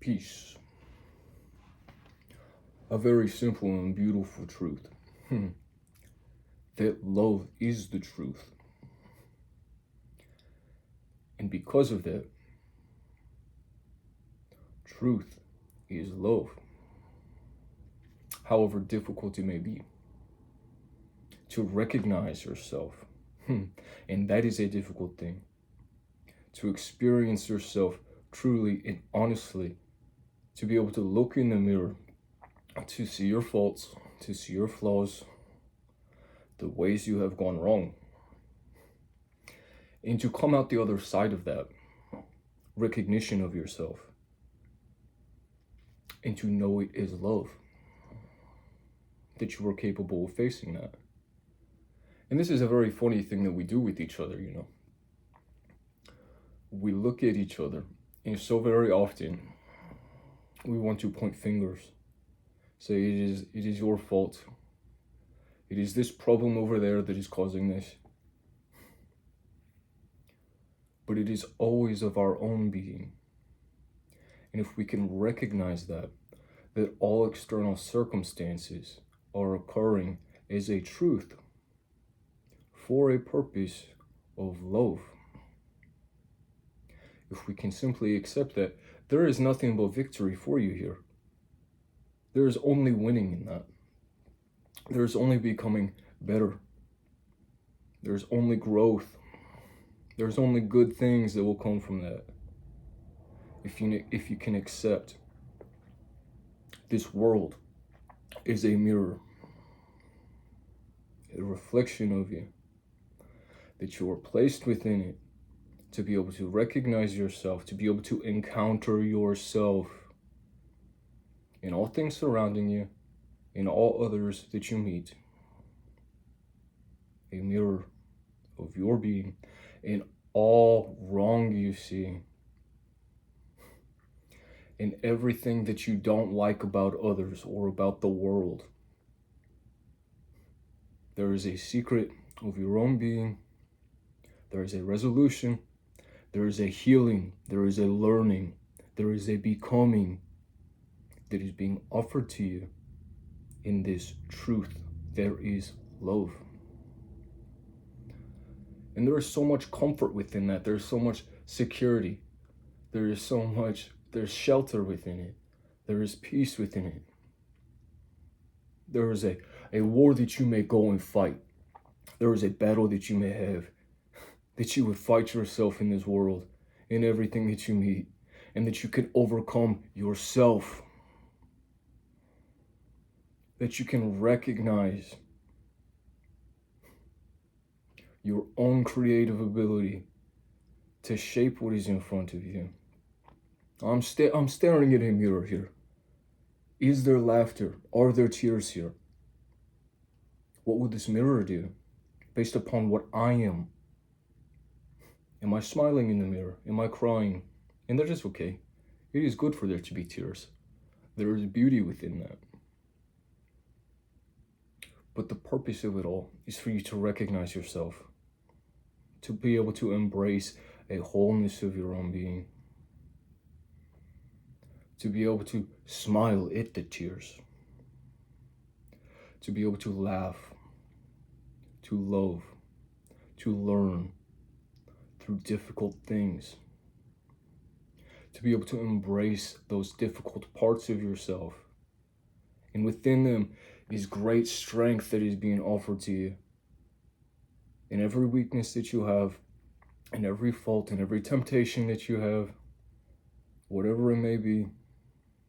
peace. A very simple and beautiful truth. That love is the truth. And because of that, truth is love. However difficult it may be to recognize yourself. And that is a difficult thing. To experience yourself truly and honestly, to be able to look in the mirror, to see your faults, to see your flaws, the ways you have gone wrong, and to come out the other side of that recognition of yourself, and to know it is love, that you are capable of facing that. And this is a very funny thing that we do with each other, you know. We look at each other, and so very often we want to point fingers, say it is your fault. It is this problem over there that is causing this. But it is always of our own being. And if we can recognize that all external circumstances are occurring as a truth for a purpose of love, if we can simply accept that there is nothing but victory for you here, there is only winning in that. There is only becoming better. There's only growth. There's only good things that will come from that. If you can accept this world is a mirror, a reflection of you, that you are placed within it to be able to recognize yourself, to be able to encounter yourself in all things surrounding you, in all others that you meet. A mirror of your being in all wrong you see, in everything that you don't like about others or about the world. There is a secret of your own being. There is a resolution. There is a healing. There is a learning. There is a becoming that is being offered to you in this truth. There is love. And there is so much comfort within that. There's so much security. There's shelter within it. There is peace within it. There is a war that you may go and fight. There is a battle that you may have, that you would fight yourself in this world, in everything that you meet, and that you can overcome yourself. That you can recognize your own creative ability to shape what is in front of you. I'm staring at a mirror here. Is there laughter? Are there tears here? What would this mirror do based upon what I am? Am I smiling in the mirror? Am I crying? And that is okay. It is good for there to be tears. There is beauty within that. But the purpose of it all is for you to recognize yourself, to be able to embrace a wholeness of your own being, to be able to smile at the tears, to be able to laugh, to love, to learn through difficult things, to be able to embrace those difficult parts of yourself. And within them is great strength that is being offered to you. In every weakness that you have, in every fault, in every temptation that you have, whatever it may be.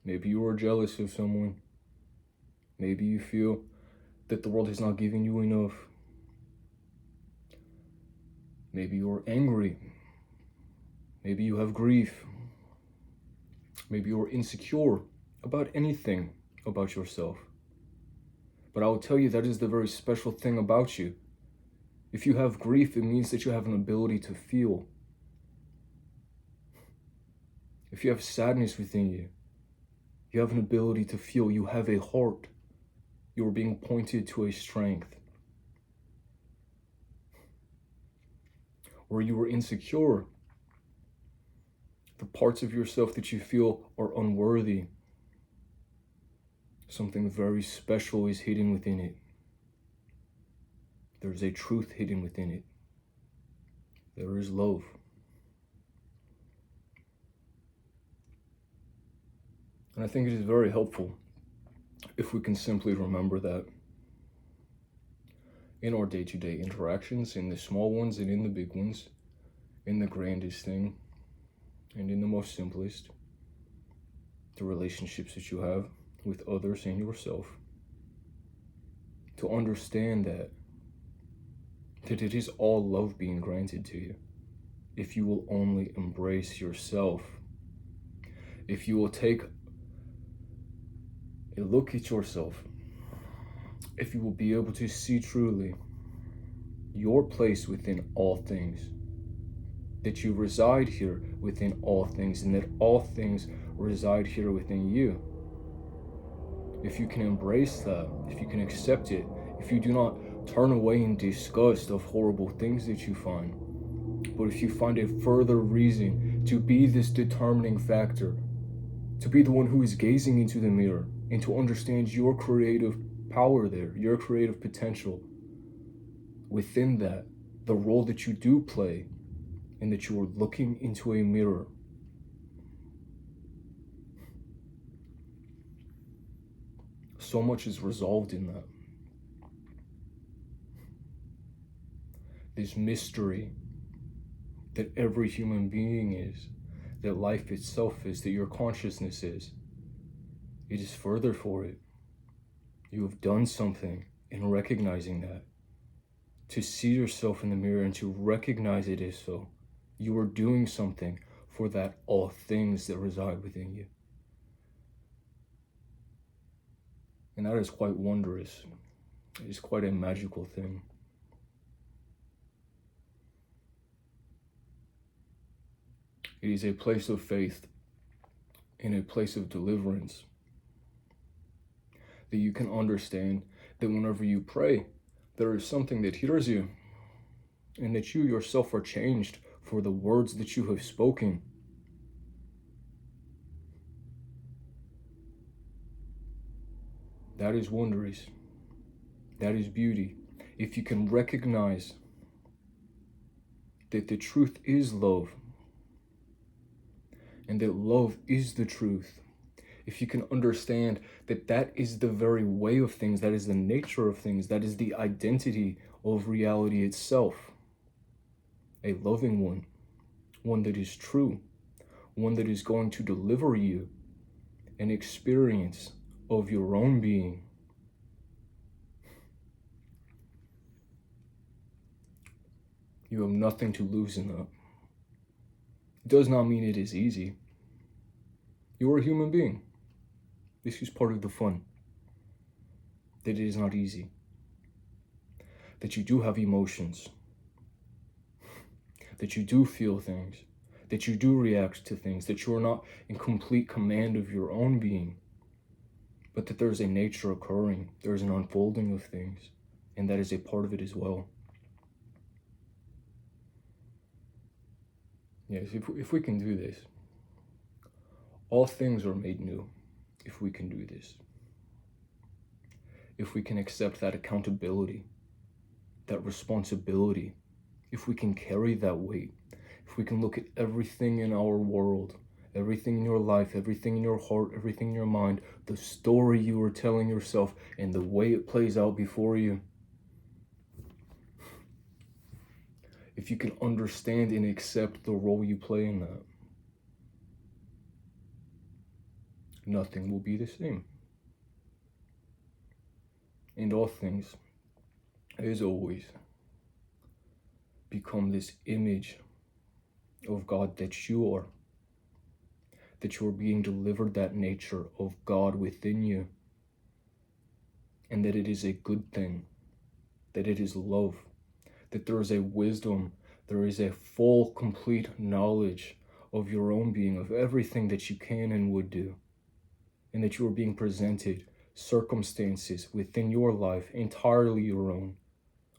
Maybe you are jealous of someone. Maybe you feel that the world is not giving you enough. Maybe you're angry. Maybe you have grief. Maybe you're insecure about anything about yourself. But I will tell you that is the very special thing about you. If you have grief, it means that you have an ability to feel. If you have sadness within you, you have an ability to feel. You have a heart. You are being pointed to a strength. Or you are insecure. the parts of yourself that you feel are unworthy, something very special is hidden within it. There's a truth hidden within it. There is love. And I think it is very helpful if we can simply remember that in our day-to-day interactions, in the small ones and in the big ones, in the grandest thing and in the most simplest, the relationships that you have with others and yourself, to understand that it is all love being granted to you if you will only embrace yourself. If you will take a look at yourself, if you will be able to see truly your place within all things, that you reside here within all things, and that all things reside here within you. If you can embrace that, if you can accept it, if you do not turn away in disgust of horrible things that you find, but if you find a further reason to be this determining factor, to be the one who is gazing into the mirror and to understand your creative power there, your creative potential within that, the role that you do play, and that you are looking into a mirror. So much is resolved in that. This mystery that every human being is, that life itself is, that your consciousness is. It is further for it. You have done something in recognizing that. To see yourself in the mirror and to recognize it as so. You are doing something for that all things that reside within you. And that is quite wondrous. It is quite a magical thing. It is a place of faith and a place of deliverance, that you can understand that whenever you pray, there is something that hears you, and that you yourself are changed for the words that you have spoken. That is wondrous. That is beauty. If you can recognize that the truth is love, and that love is the truth, if you can understand that that is the very way of things, that is the nature of things, that is the identity of reality itself, a loving one, one that is true, one that is going to deliver you an experience of your own being. You have nothing to lose in that. It does not mean it is easy. You are a human being. This is part of the fun. That it is not easy. That you do have emotions. That you do feel things. That you do react to things. That you are not in complete command of your own being. But that there is a nature occurring. There is an unfolding of things. And that is a part of it as well. Yes, if we can do this, all things are made new. If we can do this, if we can accept that accountability, that responsibility, if we can carry that weight, if we can look at everything in our world, everything in your life, everything in your heart, everything in your mind, the story you are telling yourself and the way it plays out before you, if you can understand and accept the role you play in that, nothing will be the same. And all things, as always, become this image of God that you are being delivered that nature of God within you, and that it is a good thing, that it is love, that there is a wisdom, there is a full, complete knowledge of your own being, of everything that you can and would do, and that you are being presented circumstances within your life, entirely your own,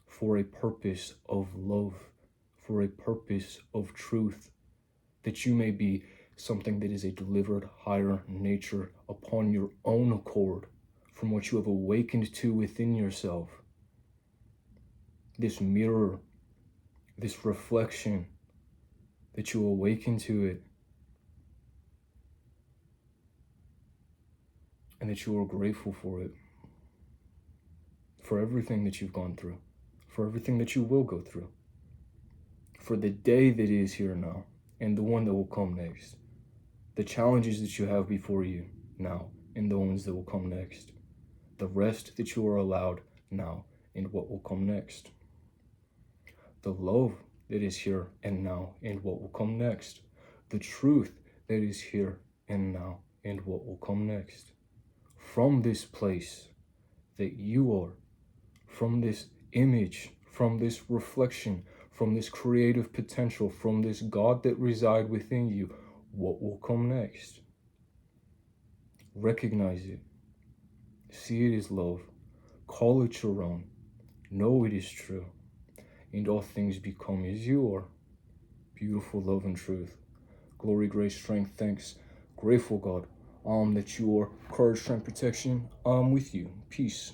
for a purpose of love, for a purpose of truth, that you may be something that is a delivered higher nature upon your own accord, from what you have awakened to within yourself. This mirror, this reflection, that you awaken to it, and that you are grateful for it, for everything that you've gone through, for everything that you will go through, for the day that is here now, and the one that will come next, the challenges that you have before you now, and the ones that will come next, the rest that you are allowed now, and what will come next, the love that is here and now, and what will come next, the truth that is here and now, and what will come next. From this place that you are, from this image, from this reflection, from this creative potential, from this God that reside within you, what will come next? Recognize it. See it as love. Call it your own. Know it is true. And all things become as you are. Beautiful love and truth. Glory, grace, strength, thanks. Grateful God, that your courage, strength, protection, with you. Peace.